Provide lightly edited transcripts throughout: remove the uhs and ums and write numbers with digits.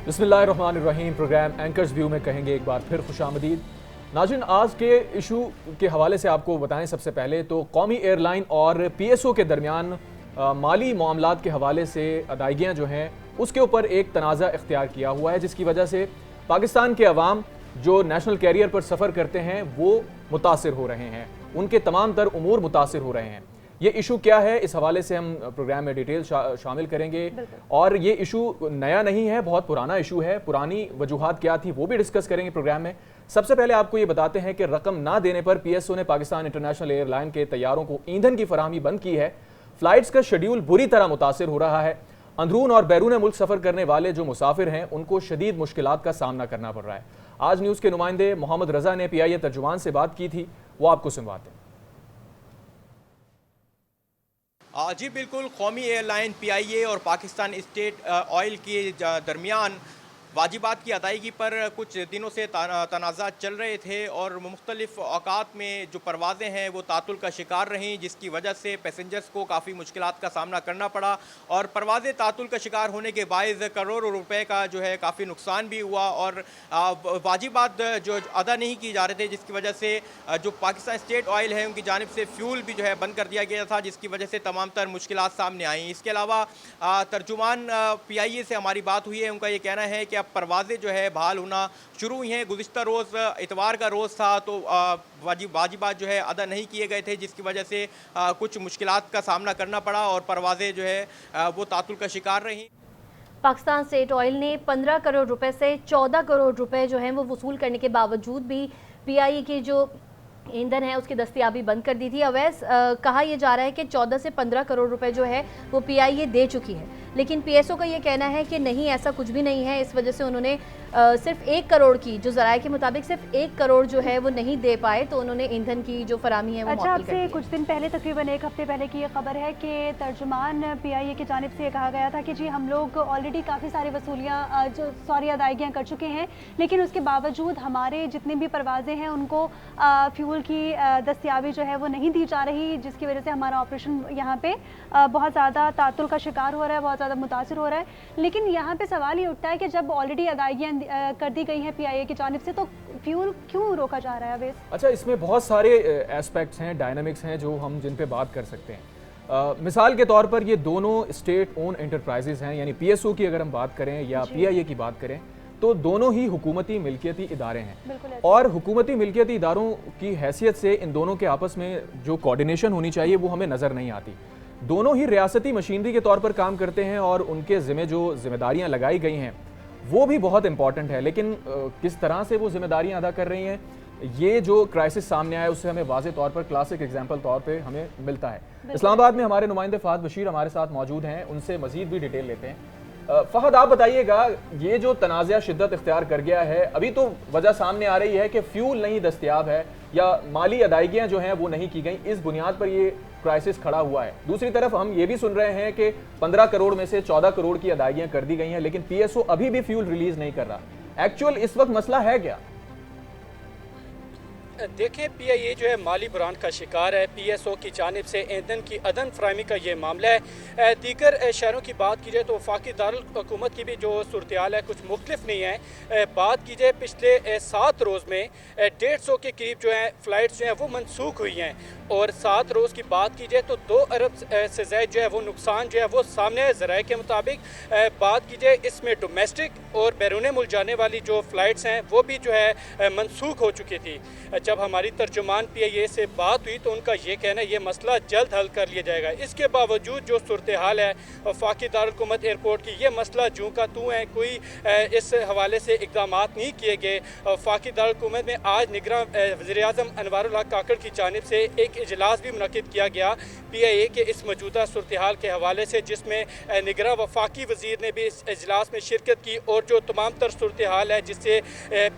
بسم اللہ الرحمن الرحیم۔ پروگرام اینکرز ویو میں کہیں گے ایک بار پھر خوش آمدید۔ ناظرین، آج کے ایشو کے حوالے سے آپ کو بتائیں سب سے پہلے تو قومی ایئر لائن اور پی ایس او کے درمیان مالی معاملات کے حوالے سے ادائیگیاں جو ہیں اس کے اوپر ایک تنازع اختیار کیا ہوا ہے، جس کی وجہ سے پاکستان کے عوام جو نیشنل کیریئر پر سفر کرتے ہیں وہ متاثر ہو رہے ہیں، ان کے تمام تر امور متاثر ہو رہے ہیں۔ یہ ایشو کیا ہے، اس حوالے سے ہم پروگرام میں ڈیٹیل شامل کریں گے، اور یہ ایشو نیا نہیں ہے، بہت پرانا ایشو ہے۔ پرانی وجوہات کیا تھی وہ بھی ڈسکس کریں گے پروگرام میں۔ سب سے پہلے آپ کو یہ بتاتے ہیں کہ رقم نہ دینے پر پی ایس او نے پاکستان انٹرنیشنل ایئر لائن کے طیاروں کو ایندھن کی فراہمی بند کی ہے۔ فلائٹس کا شیڈیول بری طرح متاثر ہو رہا ہے۔ اندرون اور بیرون ملک سفر کرنے والے جو مسافر ہیں ان کو شدید مشکلات کا سامنا کرنا پڑ رہا ہے۔ آج نیوز کے نمائندے محمد رضا نے پی آئی اے ترجمان سے بات کی تھی، وہ آپ کو سنواتے ہیں۔ جی بالکل، قومی ایئر لائن پی آئی اے اور پاکستان اسٹیٹ آئل کے درمیان واجبات کی ادائیگی پر کچھ دنوں سے تنازعات چل رہے تھے، اور مختلف اوقات میں جو پروازیں ہیں وہ تعطل کا شکار رہیں، جس کی وجہ سے پیسنجرز کو کافی مشکلات کا سامنا کرنا پڑا، اور پروازیں تعطل کا شکار ہونے کے باعث کروڑوں روپے کا جو ہے کافی نقصان بھی ہوا، اور واجبات جو ادا نہیں کی جا رہے تھے، جس کی وجہ سے جو پاکستان اسٹیٹ آئل ہے ان کی جانب سے فیول بھی جو ہے بند کر دیا گیا تھا، جس کی وجہ سے تمام تر مشکلات سامنے آئیں۔ اس کے علاوہ ترجمان پی آئی اے سے ہماری بات ہوئی ہے، ان کا یہ کہنا ہے کہ اب پروازیں جو ہے بحال ہونا شروع ہوئی ہیں۔ گزشتہ روز اتوار کا روز تھا تو واجبات جو ہے ادا نہیں کیے گئے تھے، جس کی وجہ سے کچھ مشکلات کا سامنا کرنا پڑا اور پروازیں جو ہے وہ تعطل کا شکار رہیں۔ پاکستان اسٹیٹ آئل نے 15 کروڑ روپے سے 14 کروڑ روپے جو ہیں وہ وصول کرنے کے باوجود بھی پی آئی اے کی جو ایندھن ہے اس کی دستیابی بند کر دی تھی۔ اویس، کہا یہ جا رہا ہے کہ 14 سے 15 کروڑ روپے جو ہے وہ پی آئی اے دے چکی ہے، لیکن پی ایس او کا یہ کہنا ہے کہ نہیں، ایسا کچھ بھی نہیں ہے۔ اس وجہ سے انہوں نے صرف 1 کروڑ کی، جو ذرائع کے مطابق صرف 1 کروڑ جو ہے وہ نہیں دے پائے، تو انہوں نے ایندھن کی جو فراہمی ہے وہ معطل کر دی۔ سے کچھ دن پہلے، تقریباً 1 ہفتے پہلے کی یہ خبر ہے کہ ترجمان پی آئی اے کی جانب سے یہ کہا گیا تھا کہ جی ہم لوگ آلریڈی کافی ساری ادائیگیاں کر چکے ہیں، لیکن اس کے باوجود ہمارے جتنی بھی پروازیں ہیں ان کو فیول کی دستیابی جو ہے وہ نہیں دی جا رہی، جس کی وجہ سے ہمارا آپریشن یہاں پہ بہت زیادہ تعطل کا شکار ہو رہا ہے، بہت زیادہ متاثر ہو رہا ہے۔ لیکن یہاں پہ سوال یہ اٹھتا ہے کہ جب آلریڈی ادائیگیاں کر دی گئی ہیں پی آئی اے کی جانب سے، تو فیول کیوں روکا جا رہا ہے اویس؟ اچھا، اس میں بہت سارے ایسپیکٹس ہیں، ڈائنامکس ہیں جو ہم جن پہ بات کر سکتے ہیں۔ مثال کے طور پر یہ دونوں اسٹیٹ اون انٹرپرائزز ہیں، یعنی پی ایس او کی اگر ہم بات کریں یا پی آئی اے کی بات کریں تو دونوں ہی حکومتی ملکیتی ادارے ہیں، اور حکومتی ملکیتی اداروں کی حیثیت سے ان دونوں کے آپس میں جو کوارڈینیشن ہونی چاہیے وہ ہمیں نظر نہیں آتی۔ دونوں ہی ریاستی مشینری کے طور پر کام کرتے ہیں، اور ان کے ذمہ جو ذمہ داریاں لگائی گئی ہیں وہ بھی بہت امپورٹنٹ ہے، لیکن کس طرح سے وہ ذمہ داریاں ادا کر رہی ہیں، یہ جو کرائسس سامنے آیا اس سے ہمیں واضح طور پر کلاسک ایگزامپل طور پہ ہمیں ملتا ہے۔ اسلام آباد میں ہمارے نمائندے فہد بشیر ہمارے ساتھ موجود ہیں، ان سے مزید بھی ڈیٹیل لیتے ہیں۔ فہد، آپ بتائیے گا، یہ جو تنازع شدت اختیار کر گیا ہے، ابھی تو وجہ سامنے آ رہی ہے کہ فیول نہیں دستیاب ہے یا مالی ادائیگیاں جو ہیں وہ نہیں کی گئیں، اس بنیاد پر یہ کرائسس کھڑا ہوا ہے۔ دوسری طرف ہم یہ بھی سن رہے ہیں کہ 15 کروڑ میں سے 14 کروڑ کی ادائیگیاں کر دی گئی ہیں، لیکن پی ایس او ابھی بھی فیول ریلیز نہیں کر رہا۔ ایکچوئل اس وقت مسئلہ ہے کیا؟ دیکھیں، پی آئی اے جو ہے مالی بحران کا شکار ہے۔ پی ایس او کی جانب سے ایندھن کی عدم فراہمی کا یہ معاملہ ہے۔ دیگر شہروں کی بات کی جائے تو وفاقی دارالحکومت کی بھی جو صورتحال ہے کچھ مختلف نہیں ہے۔ بات کی جائے پچھلے 7 روز میں 150 کے قریب جو ہیں فلائٹس جو ہیں وہ منسوخ ہوئی ہیں، اور 7 روز کی بات کی جائے تو 2 ارب سے زائد جو ہے وہ نقصان جو ہے وہ سامنے ہے ذرائع کے مطابق۔ بات کی جائے اس میں ڈومیسٹک اور بیرون ملک جانے والی جو فلائٹس ہیں وہ بھی جو ہے منسوخ ہو چکی تھی۔ جب ہماری ترجمان پی آئی اے سے بات ہوئی تو ان کا یہ کہنا ہے یہ مسئلہ جلد حل کر لیا جائے گا۔ اس کے باوجود جو صورتحال ہے وفاقی دارالحکومت ایئرپورٹ کی، یہ مسئلہ جوں کا توں ہے، کوئی اس حوالے سے اقدامات نہیں کیے گئے۔ وفاقی دارالحکومت میں آج نگراں وزیر اعظم انوار اللہ کاکڑ کی جانب سے ایک اجلاس بھی منعقد کیا گیا پی آئی اے کے اس موجودہ صورتحال کے حوالے سے، جس میں نگراں وفاقی وزیر نے بھی اس اجلاس میں شرکت کی، اور جو تمام تر صورتحال ہے جس سے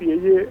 PIA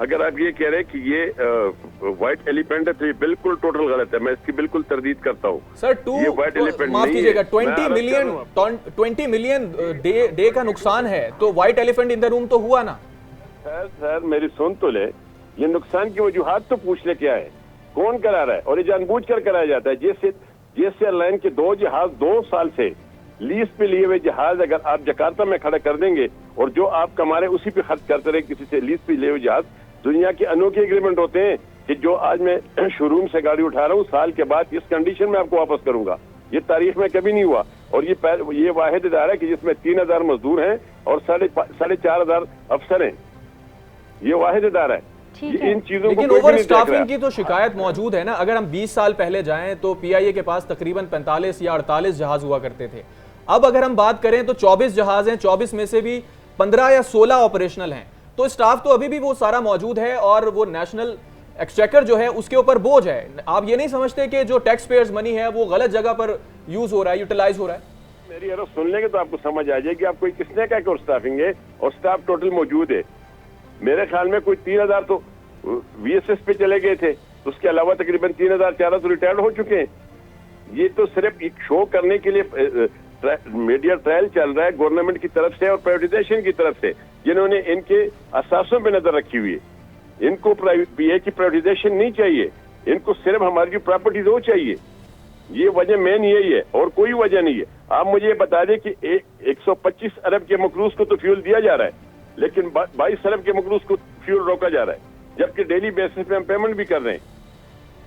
اگر آپ یہ کہہ رہے ہیں کہ یہ وائٹ ایلیفینٹ ہے تو یہ بالکل ٹوٹل غلط ہے. میں اس کی بالکل تردید کرتا ہوں. سر یہ وائٹ ایلیفینٹ معاف نہیں کیجیے گا, ہے. 20 ملین ڈے کا نقصان ہے, تو وائٹ ایلیفینٹ ان دا روم تو ہوا نا. سر میری سن تو لے, یہ نقصان کی وجوہات تو پوچھ لے کیا ہے, کون کرا رہا ہے, اور یہ جان بوجھ کر کرایا جاتا ہے. جیسے ایئر لائن کے 2 جہاز 2 سال سے لیز پہ لیے ہوئے جہاز اگر آپ جکارتا میں کھڑا کر دیں گے اور جو آپ کما رہے اسی پہ خرچ کرتے رہے کسی سے لیز پہ لیے ہوئے جہاز, دنیا کے انوکھے ایگریمنٹ ہوتے ہیں کہ جو آج میں شو روم سے گاڑی اٹھا رہا ہوں سال کے بعد اس کنڈیشن میں آپ کو واپس کروں گا. یہ تاریخ میں کبھی نہیں ہوا, اور یہ واحد ادارہ ہے کہ جس میں 3000 مزدور ہیں اور 4500 افسر ہیں. یہ واحد ادارہ ہے. ان چیزوں لیکن اوور اسٹافنگ کی تو شکایت موجود ہے نا. اگر ہم 20 سال پہلے جائیں تو پی آئی اے کے پاس تقریباً 45 یا 48 جہاز ہوا کرتے تھے. اب اگر ہم بات کریں تو 24 جہاز ہیں, 24 میں سے بھی 15 یا 16 آپریشنل ہیں. تو اسٹاف تو ابھی بھی وہ سارا موجود ہے, اور وہ نیشنل ایکسچیکر جو ہے اس کے اوپر بوجھ ہے. آپ یہ نہیں سمجھتے کہ جو ٹیکس پیئرز منی ہے وہ غلط جگہ پر یوز ہو رہا ہے, یوٹیلائز ہو رہا ہے؟ میری عرض سن لیں گے تو آپ کو سمجھ آ جائے گی. آپ کو کس نے کہا کہ اسٹافنگ ہے, اور اسٹاف ٹوٹل موجود ہے. میرے خیال میں کوئی 3000 تو وی ایس ایس پہ چلے گئے تھے, اس کے علاوہ تقریباً 3400 ریٹائرڈ ہو چکے ہیں. یہ تو صرف ایک شو کرنے کے لیے میڈیا ٹرائل چل رہا ہے گورنمنٹ کی طرف سے اور پرائیویٹائزیشن کی طرف سے, جنہوں نے ان کے اثاثوں پہ نظر رکھی ہوئی ہے. ان کو پی اے کی پرائیویٹائزیشن نہیں چاہیے, ان کو صرف ہماری جو پراپرٹیز وہ چاہیے. یہ وجہ مین یہی ہے اور کوئی وجہ نہیں ہے. آپ مجھے یہ بتا دیں کہ 125 ارب کے مقروض کو تو فیول دیا جا رہا ہے, لیکن 22 ارب کے مقروض کو فیول روکا جا رہا ہے, جبکہ ڈیلی بیسس پہ ہم پیمنٹ بھی کر رہے ہیں.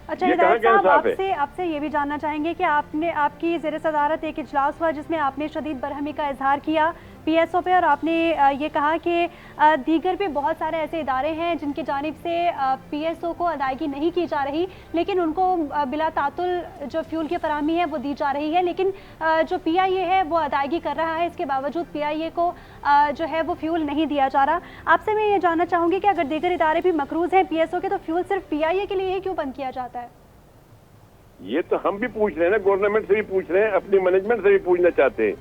اچھا ہدایت صاحب, آپ سے یہ بھی جاننا چاہیں گے کہ آپ کی زیر صدارت ایک اجلاس ہوا جس میں آپ نے شدید برہمی کا اظہار کیا پی ایس او پہ, اور آپ نے یہ کہا کہ دیگر بھی بہت سارے ایسے ادارے ہیں جن کی جانب سے پی ایس او کو ادائیگی نہیں کی جا رہی, لیکن ان کو بلا تعطل جو فیول کی فراہمی ہے وہ دی جا رہی ہے, لیکن جو پی آئی اے ہے وہ ادائیگی کر رہا ہے. اس کے باوجود پی آئی اے کو جو ہے وہ فیول نہیں دیا جا رہا. آپ سے میں یہ جاننا چاہوں گی کہ اگر دیگر ادارے بھی مقروض ہیں پی ایس او کے, تو فیول صرف پی آئی اے کے لیے ہی کیوں بند کیا جاتا ہے؟ یہ تو ہم بھی پوچھ رہے ہیں نا, گورنمنٹ سے بھی پوچھ رہے ہیں, اپنی مینجمنٹ سے بھی پوچھنا چاہتے ہیں.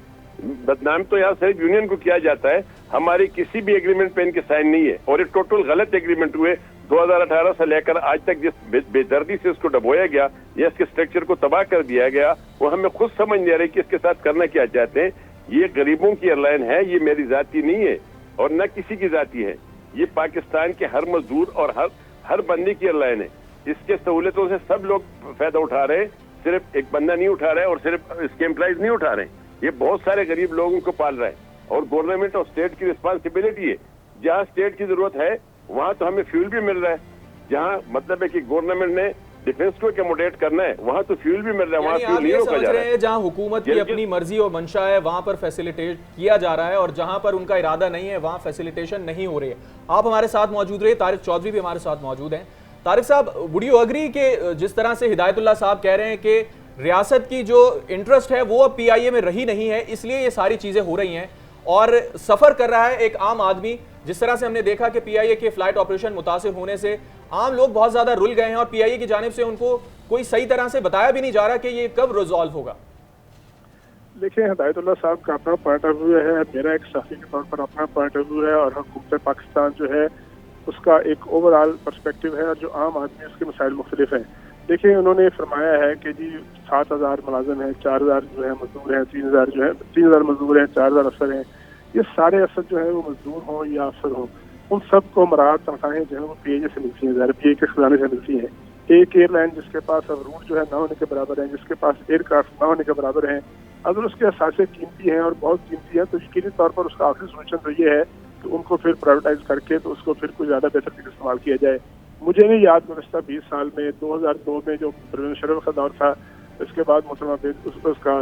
بدنام تو یہاں صرف یونین کو کیا جاتا ہے, ہماری کسی بھی ایگریمنٹ پہ ان کے سائن نہیں ہے, اور یہ ٹوٹل غلط ایگریمنٹ ہوئے. 2018 سے لے کر آج تک جس بے دردی سے اس کو ڈبویا گیا یا اس کے اسٹرکچر کو تباہ کر دیا گیا, وہ ہمیں خود سمجھ نہیں آ رہی کہ اس کے ساتھ کرنا کیا چاہتے ہیں. یہ غریبوں کی ایئر لائن ہے, یہ میری ذاتی نہیں ہے اور نہ کسی کی ذاتی ہے. یہ پاکستان کے ہر مزدور اور ہر بندے کی ایئر لائن ہے. اس کے سہولتوں سے سب لوگ فائدہ اٹھا رہے ہیں, صرف ایک بندہ نہیں اٹھا رہا ہے اور صرف اس کے امپلائیز نہیں اٹھا رہے ہیں. یہ بہت سارے غریب لوگوں کو پال رہا ہے, اور گورنمنٹ اور اسٹیٹ کی رسپانسبلٹی ہے. جہاں اسٹیٹ کی ضرورت ہے وہاں تو ہمیں فیول بھی مل رہا ہے, جہاں مطلب ہے کہ گورنمنٹ نے ڈیفنس کو ایکوموڈیٹ کرنا ہے وہاں تو فیول بھی مل رہا ہے, وہاں فیول نہیں روکا جا رہا ہے. جہاں حکومت کی اپنی مرضی اور منشا ہے وہاں پر فیسیلیٹیٹ کیا جا رہا ہے, اور جہاں پر ان کا ارادہ نہیں ہے وہاں فیسیلیٹیشن نہیں ہو رہی ہے. آپ ہمارے ساتھ موجود رہے, طارق چودھری بھی ہمارے ساتھ موجود ہیں. طارق صاحب, وڈ یو اگری کہ جس طرح سے ہدایت اللہ صاحب کہہ رہے ہیں کہ ریاست کی جو انٹرسٹ ہے وہ اب پی آئی اے میں رہی نہیں ہے, اس لیے یہ ساری چیزیں ہو رہی ہیں, اور سفر کر رہا ہے ایک عام آدمی, جس طرح سے ہم نے دیکھا کہ پی آئی اے کے فلائٹ آپریشن متاثر ہونے سے عام لوگ بہت زیادہ رل گئے ہیں, اور پی آئی اے کی جانب سے ان کو کوئی صحیح طرح سے بتایا بھی نہیں جا رہا کہ یہ کب ریزالو ہوگا. دیکھیں, ہدایت اللہ صاحب کا اپنا پوائنٹ آف ویو ہے, میرا ایک صحافی کے طور پر اپنا پوائنٹ آف ویو ہے, اور حکومت پاکستان جو ہے اس کا ایک اوور آل پرسپیکٹو ہے, اور جو عام آدمی اس کے مسائل مختلف ہیں. دیکھیں, انہوں نے فرمایا ہے کہ جی 7000 ملازم ہیں, 4000 جو ہے مزدور ہیں, 3000 مزدور ہیں, 4000 افسر ہیں. یہ سارے افسر جو ہے وہ مزدور ہوں یا افسر ہوں, ان سب کو مراد تنخواہیں جو ہیں وہ پی اے سے ملتی ہیں, پی اے کے خزانے سے ملتی ہیں. ایک ایئر لائن جس کے پاس اب روٹ جو ہے نہ ہونے کے برابر ہیں, جس کے پاس ایئر کرافٹ نہ ہونے کے برابر ہیں, اگر اس کے اثاثے قیمتی ہیں اور بہت قیمتی ہیں, تو یقینی طور پر اس کا آخری سولوشن تو یہ ہے کہ ان کو پھر پرائیویٹائز کر کے تو اس کو پھر کوئی زیادہ بہتر طریقے استعمال کیا جائے. مجھے نہیں یاد گزشتہ 20 سال میں 2002 میں جو پروین مشرف کا دور تھا, اس کے بعد محترمہ اس کا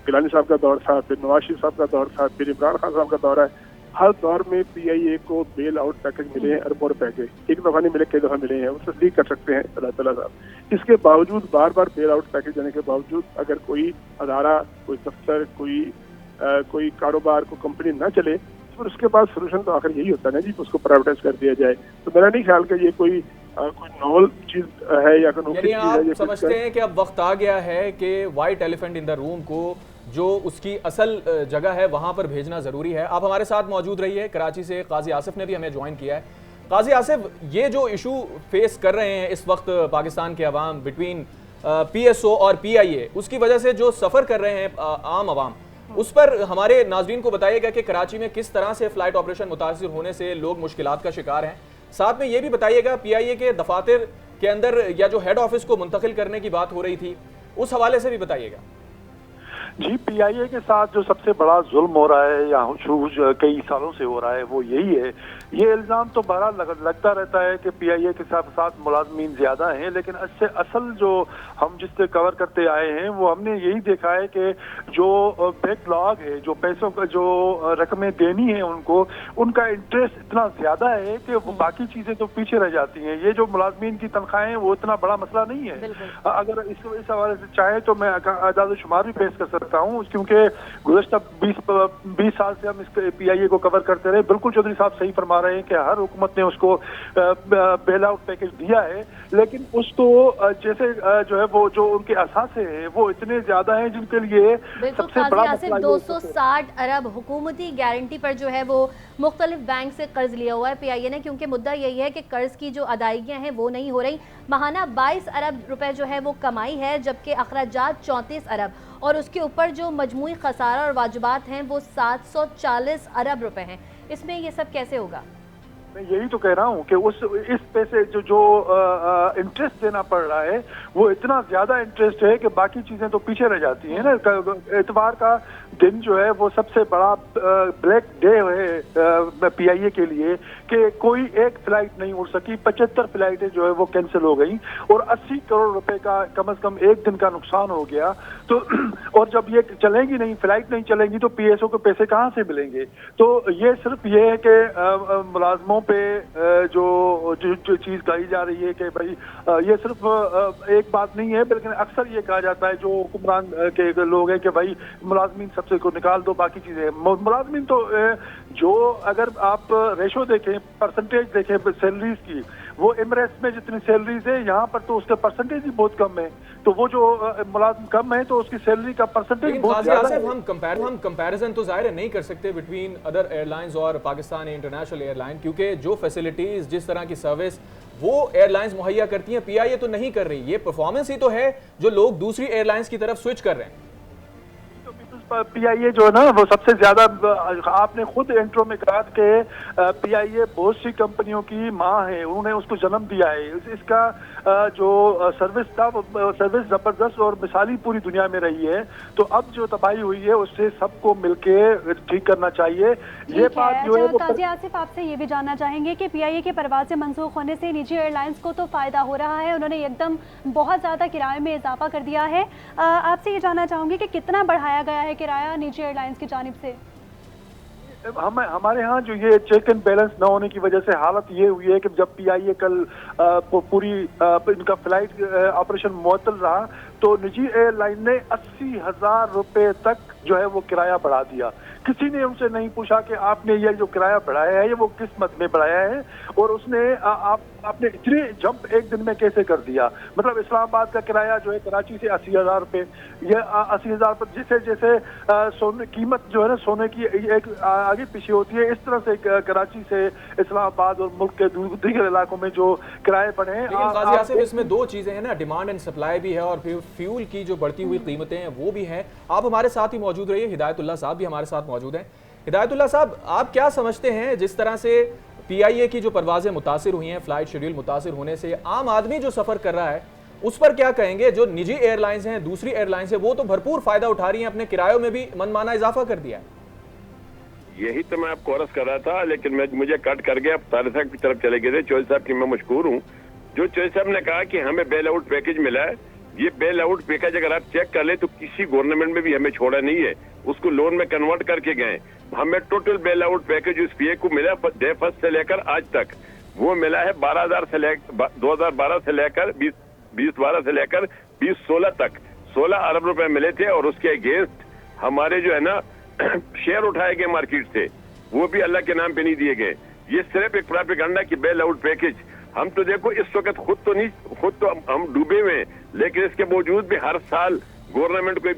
گیلانی صاحب کا دور تھا, پھر نواز شریف صاحب کا دور تھا, پھر عمران خان صاحب کا دور ہے. ہر دور میں پی آئی اے کو بیل آؤٹ پیکج ملے ہیں, اربوں پیکج, ایک دفعہ نہیں ملے, کئی دفعہ ملے ہیں, وہ تصدیق کر سکتے ہیں اللہ تعالیٰ صاحب. اس کے باوجود بار بار بیل آؤٹ پیکج دینے کے باوجود اگر کوئی ادارہ, کوئی دفتر, کوئی کاروبار, کوئی کمپنی نہ چلے, پھر اس کے بعد سولوشن تو آخر یہی ہوتا ہے نا جی, اس کو پرائیویٹائز کر دیا جائے. تو میرا نہیں خیال کہ یہ کوئی نول چیز ہے یا یعنی آپ سمجھتے ہیں کہ اب وقت آ گیا ہے کہ وائٹ ایلیفنٹ ان دا روم کو جو اس کی اصل جگہ ہے وہاں پر بھیجنا ضروری ہے. آپ ہمارے ساتھ موجود رہی ہے. کراچی سے قاضی آصف نے بھی ہمیں جوائن کیا ہے. قاضی آصف، یہ جو ایشو فیس کر رہے ہیں اس وقت پاکستان کے عوام بٹوین پی ایس او اور پی آئی اے، اس کی وجہ سے جو سفر کر رہے ہیں عام عوام، اس پر ہمارے ناظرین کو بتائیے گا کہ کراچی میں کس طرح سے فلائٹ آپریشن متاثر ہونے سے لوگ مشکلات کا شکار ہیں. ساتھ میں یہ بھی بتائیے گا پی آئی اے کے دفاتر کے اندر یا جو ہیڈ آفس کو منتقل کرنے کی بات ہو رہی تھی اس حوالے سے بھی بتائیے گا. جی، پی آئی اے کے ساتھ جو سب سے بڑا ظلم ہو رہا ہے یا کئی سالوں سے ہو رہا ہے وہ یہی ہے. یہ الزام تو بہرحال لگتا رہتا ہے کہ پی آئی اے کے ساتھ ملازمین زیادہ ہیں، لیکن اس سے اصل جو ہم جس سے کور کرتے آئے ہیں وہ ہم نے یہی دیکھا ہے کہ جو بیک لاگ ہے، جو پیسوں کا جو رقمیں دینی ہیں ان کا انٹرسٹ اتنا زیادہ ہے کہ وہ باقی چیزیں تو پیچھے رہ جاتی ہیں. یہ جو ملازمین کی تنخواہیں ہیں وہ اتنا بڑا مسئلہ نہیں ہے. اگر اس حوالے سے چاہیں تو میں اعداد و شمار بھی پیش کر سکتا ہوں، کیونکہ گزشتہ 20 سال سے ہم اس پی آئی اے کو کور کرتے رہے. بالکل چودھری صاحب صحیح فرما رہے ہیں کہ ہر حکومت نے اس کو بیل آؤٹ پیکج دیا ہے، لیکن اس کو جیسے جو ہے وہ جو ان کے اثاثے ہیں وہ اتنے زیادہ ہیں جن کے لیے سب سے بڑا مسئلہ 260 ارب حکومتی گارنٹی پر جو ہے وہ مختلف بینک سے قرض لیا ہوا ہے پی آئی اے نے، کیونکہ مدعا یہی ہے کہ قرض کی جو ادائیگیاں ہیں وہ نہیں ہو رہی. ماہانہ 22 ارب روپے جو ہے وہ کمائی ہے، جبکہ اخراجات 34 ارب اور اس کے اوپر جو مجموعی خسارہ اور واجبات ہیں وہ 740 ارب روپے ہیں. اس میں یہ سب کیسے ہوگا؟ میں یہی تو کہہ رہا ہوں کہ اس پیسے جو انٹرسٹ دینا پڑ رہا ہے وہ اتنا زیادہ انٹرسٹ ہے کہ باقی چیزیں تو پیچھے رہ جاتی ہیں نا. اتوار کا دن جو ہے وہ سب سے بڑا بلیک ڈے ہے پی آئی اے کے لیے کہ کوئی ایک فلائٹ نہیں اڑ سکی. 75 فلائٹیں جو ہے وہ کینسل ہو گئی اور 80 کروڑ روپے کا کم از کم ایک دن کا نقصان ہو گیا. تو اور جب یہ چلیں گی نہیں، فلائٹ نہیں چلیں گی تو پی ایس او کو پیسے کہاں سے ملیں گے؟ تو یہ صرف یہ ہے کہ ملازموں پہ جو چیز کہی جا رہی ہے کہ بھائی یہ صرف ایک بات نہیں ہے، بلکہ اکثر یہ کہا جاتا ہے جو حکمران کے لوگ ہیں کہ بھائی ملازمین سب سے کو نکال دو، باقی چیزیں. ملازمین تو جو اگر آپ ریشو دیکھیں، پرسنٹیج دیکھیں سیلریز کی، وہ ایمریٹس میں جتنی سیلریز ہے یہاں پر تو اس کا پرسنٹیج ہی بہت کم ہے. تو وہ جو ملازم کم ہے تو اس کی سیلری کا پرسنٹیج بہت زیادہ ہے. ہم کمپیریزن تو ظاہر نہیں کر سکتے بٹوین ادر ایئر لائنز اور پاکستان انٹرنیشنل ایئر لائن، کیونکہ جو فیسلٹیز جس طرح کی سروس وہ ایئر لائنز مہیا کرتی ہیں پی آئی اے تو نہیں کر رہی. یہ پرفارمنس ہی تو ہے جو لوگ دوسری ایئر لائنز کی طرف سوئچ کر رہے ہیں. پی آئی اے جو ہے نا وہ سب سے زیادہ، آپ نے خود انٹرو میں کہا کہ پی آئی اے بہت سی کمپنیوں کی ماں ہے، انہوں نے اس کو جنم دیا ہے. اس کا جو سروس تھا وہ سروس زبردست اور مثالی پوری دنیا میں رہی ہے. تو اب جو تباہی ہوئی ہے اس سے سب کو مل کے ٹھیک کرنا چاہیے. یہ بات جو ہے قاضی آصف، آپ سے یہ بھی جاننا چاہیں گے کہ پی آئی اے کے پروازیں منسوخ ہونے سے نجی ایئر لائنس کو تو فائدہ ہو رہا ہے، انہوں نے ایک دم بہت زیادہ کرائے میں اضافہ کر دیا ہے. آپ سے یہ جاننا چاہوں گی کہ کتنا بڑھایا گیا ہے کرایہ نجی ایئر لائنس کی جانب سے؟ ہمارے ہاں جو یہ چیک اینڈ بیلنس نہ ہونے کی وجہ سے حالت یہ ہوئی ہے کہ جب پی آئی اے کل پوری ان کا فلائٹ آپریشن معطل رہا تو نجی ایئر لائن نے 80,000 روپے تک جو ہے وہ کرایہ بڑھا دیا. کسی نے ان سے نہیں پوچھا کہ آپ نے یہ جو کرایہ بڑھایا ہے یہ وہ کس مد میں بڑھایا ہے، اور اس نے آپ نے اتنی جمپ ایک دن میں کیسے کر دیا. مطلب اسلام آباد کا کرایہ جو ہے کراچی سے 80,000 روپے، یہ 80,000 پر جیسے سونے قیمت جو ہے نا سونے کی ایک آگے پیچھے ہوتی ہے، اس طرح سے کراچی سے اسلام آباد اور ملک کے دیگر علاقوں میں جو کرائے بڑھے ہیں. لیکن قاضی آصف اس میں دو چیزیں ہیں نا، ڈیمانڈ اینڈ سپلائی بھی ہے اور پھر فیول کی جو بڑھتی ہوئی قیمتیں ہیں وہ بھی ہیں. آپ ہمارے ساتھ ہی موجود رہیے، ہدایت اللہ صاحب بھی ہمارے ساتھ موجود ہیں. ہدایت اللہ صاحب، آپ کیا سمجھتے ہیں جس طرح سے پی آئی اے کی جو پروازیں متاثر ہوئی ہیں، فلائٹ شیڈیول متاثر ہونے سے عام آدمی جو سفر کر رہا ہے اس پر کیا کہیں گے؟ جو نجی ایئر لائنز ہیں، دوسری ایئر لائنز ہیں، وہ تو بھرپور فائدہ اٹھا رہی ہیں، اپنے کرایوں میں بھی منمانا اضافہ کر دیا ہے. یہی تو میں آپ کو عرض کر رہا تھا، لیکن مجھے کٹ کر گیا. طارق صاحب کی طرف چلے گئے تھے. چوہدری صاحب کی میں مشکور ہوں. جو چوہدری صاحب نے کہا کہ ہمیں بیل آؤٹ پیکج ملا ہے، یہ بیل آؤٹ پیکج اگر آپ چیک کر لیں تو کسی گورنمنٹ میں بھی ہمیں چھوڑا نہیں ہے، اس کو لون میں کنورٹ کر کے گئے. ہمیں ٹوٹل بیل آؤٹ پیکج اس پی اے کو ملا ڈے فرسٹ سے لے کر آج تک، وہ ملا ہے 2012 سے لے کر 2012 سے لے کر 2016 تک 16 ارب روپے ملے تھے، اور اس کے اگینسٹ ہمارے جو ہے نا شیئر اٹھائے گئے مارکیٹ سے، وہ بھی اللہ کے نام پہ نہیں دیے گئے. یہ صرف ایک پراپیگنڈا کی بیل آؤٹ پیکج. ہم تو دیکھو اس وقت خود تو ہم ڈوبے ہوئے ہیں، لیکن اس کے باوجود بھی ہر سال گورنمنٹ کو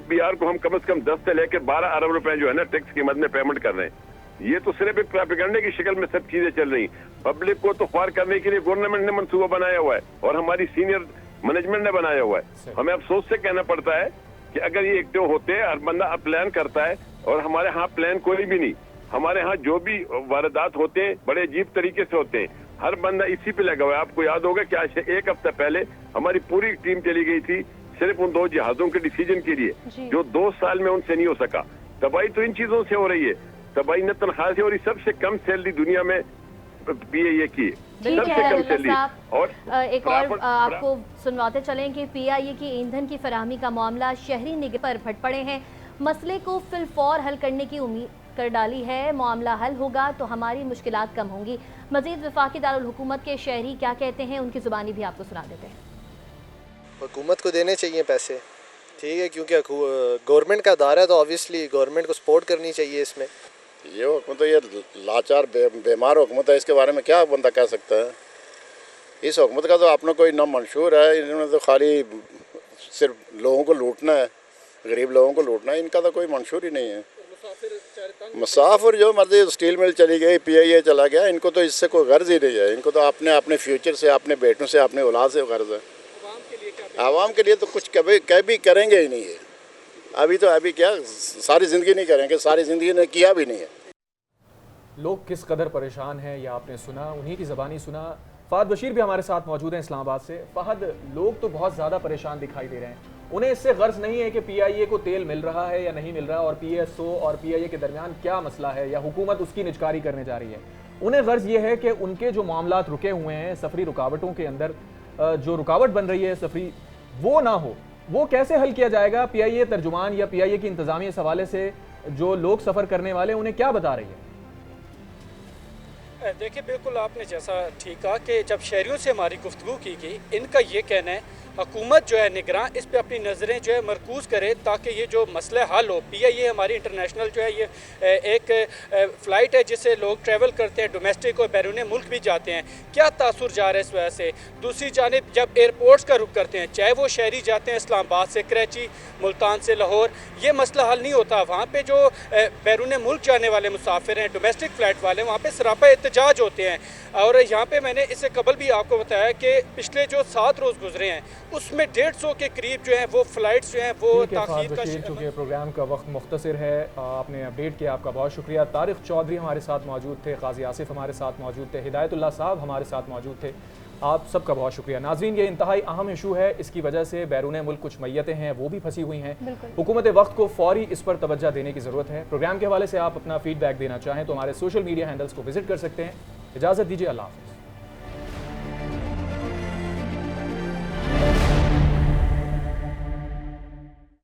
بی آر کو ہم کم از کم 10 سے لے کر 12 ارب روپے جو ہے نا ٹیکس کی مد میں پیمنٹ کر رہے ہیں. یہ تو صرف ایک پروپیگنڈے کی شکل میں سب چیزیں چل رہی. پبلک کو تو خوار کرنے کے لیے گورنمنٹ نے منصوبہ بنایا ہوا ہے اور ہماری سینئر مینجمنٹ نے بنایا ہوا ہے. ہمیں افسوس سے کہنا پڑتا ہے کہ اگر یہ ایکٹیو ہوتے ہر بندہ اب پلان کرتا ہے اور ہمارے ہاں پلان کوئی بھی نہیں. ہمارے ہاں جو بھی واردات ہوتے ہیں بڑے عجیب طریقے سے ہوتے ہیں, ہر بندہ اسی پہ لگا ہوا ہے. آپ کو یاد ہوگا کہ آج سے ایک ہفتہ پہلے ہماری پوری ٹیم چلی گئی تھی صرف ان 2 جہازوں کے ڈیسیجن کے لیے, جو 2 سال میں ان سے نہیں ہو سکا. تباہی تو ان چیزوں سے ہو رہی ہے, تباہی نہ تنخواہ سے, اور سب سے کم سیلری دنیا میں پی اے اے کی, سب سے کم سیلری. اور ایک اور آپ کو سنواتے چلیں کہ پی آئی اے کی ایندھن کی فراہمی کا معاملہ شہری نگہ پر پھٹ پڑے ہیں. مسئلے کو فی الفور حل کرنے کی امید کر ڈالی ہے. معاملہ حل ہوگا تو ہماری مشکلات کم ہوں گی. مزید وفاقی دارالحکومت کے شہری کیا کہتے ہیں, ان کی زبانی بھی آپ کو سنا دیتے ہیں. حکومت کو دینے چاہیے پیسے, ٹھیک ہے, کیونکہ گورنمنٹ کا ادارہ ہے تو آبویسلی گورنمنٹ کو سپورٹ کرنی چاہیے. اس میں یہ حکومت تو یہ لاچار بیمار حکومت ہے, اس کے بارے میں کیا بندہ کہہ سکتا ہے. اس حکومت کا تو اپنا کوئی نہ منشور ہے, انہوں نے تو خالی صرف لوگوں کو لوٹنا ہے, غریب لوگوں کو لوٹنا ہے, ان کا تو کوئی منشور ہی نہیں ہے. مسافر جو مرضی اسٹیل مل چلی گئی, پی آئی اے چلا گیا, ان کو تو اس سے کوئی غرض ہی نہیں ہے. ان کو تو اپنے فیوچر سے, اپنے بیٹوں سے, اپنے اولاد سے غرض ہے. عوام کے لیے تو کچھ کبھی کریں گے ہی نہیں ہے. ابھی کیا ساری زندگی نہیں کریں گے, ساری زندگی نے کیا بھی نہیں ہے. لوگ کس قدر پریشان ہیں یہ آپ نے سنا, انہی کی زبانی سنا. فہد بشیر بھی ہمارے ساتھ موجود ہیں اسلام آباد سے. فہد, لوگ تو بہت زیادہ پریشان دکھائی دے رہے ہیں. انہیں اس سے غرض نہیں ہے کہ پی آئی اے کو تیل مل رہا ہے یا نہیں مل رہا, اور پی ایس او اور پی آئی اے کے درمیان کیا مسئلہ ہے یا حکومت اس کی نجکاری کرنے جا رہی ہے. انہیں غرض یہ ہے کہ ان کے جو معاملات رکے ہوئے ہیں سفری رکاوٹوں کے اندر, جو رکاوٹ بن رہی ہے سفری, وہ نہ ہو. وہ کیسے حل کیا جائے گا؟ پی آئی اے ترجمان یا پی آئی اے کی انتظامیہ اس حوالے سے جو لوگ سفر کرنے والے انہیں کیا بتا رہی ہے؟ دیکھیں, بالکل آپ نے جیسا ٹھیک کہا کہ جب شہریوں سے ہماری گفتگو کی گئی, ان کا یہ کہنا ہے حکومت جو ہے نگراں اس پہ اپنی نظریں جو ہے مرکوز کرے تاکہ یہ جو مسئلہ حل ہو. پی آئی اے ہماری انٹرنیشنل جو ہے یہ ایک فلائٹ ہے جس سے لوگ ٹریول کرتے ہیں, ڈومیسٹک اور بیرون ملک بھی جاتے ہیں. کیا تاثر جا رہا ہے اس وجہ سے. دوسری جانب جب ایئرپورٹس کا رخ کرتے ہیں, چاہے وہ شہری جاتے ہیں اسلام آباد سے کراچی, ملتان سے لاہور, یہ مسئلہ حل نہیں ہوتا. وہاں پہ جو بیرون ملک جانے والے مسافر ہیں, ڈومیسٹک فلائٹ والے, وہاں پہ سراپا احتجاج ہوتے ہیں. اور یہاں پہ میں نے اس سے قبل بھی آپ کو بتایا کہ پچھلے جو 7 روز گزرے ہیں اس میں 150 کے قریب جو ہیں وہ فلائٹس جو ہیں وہ تاخیر کا. چونکہ پروگرام کا وقت مختصر ہے, آپ نے اپڈیٹ کیا, آپ کا بہت شکریہ. طارق چودھری ہمارے ساتھ موجود تھے, قاضی آصف ہمارے ساتھ موجود تھے, ہدایت اللہ صاحب ہمارے ساتھ موجود تھے. آپ سب کا بہت شکریہ. ناظرین, یہ انتہائی اہم ایشو ہے, اس کی وجہ سے بیرون ملک کچھ میتیں ہیں وہ بھی پھنسی ہوئی ہیں. حکومت وقت کو فوری اس پر توجہ دینے کی ضرورت ہے. پروگرام کے حوالے سے آپ اپنا فیڈ بیک دینا چاہیں تو ہمارے سوشل میڈیا ہینڈلز کو وزٹ کر سکتے ہیں. اجازت دیجیے, اللہ حافظ.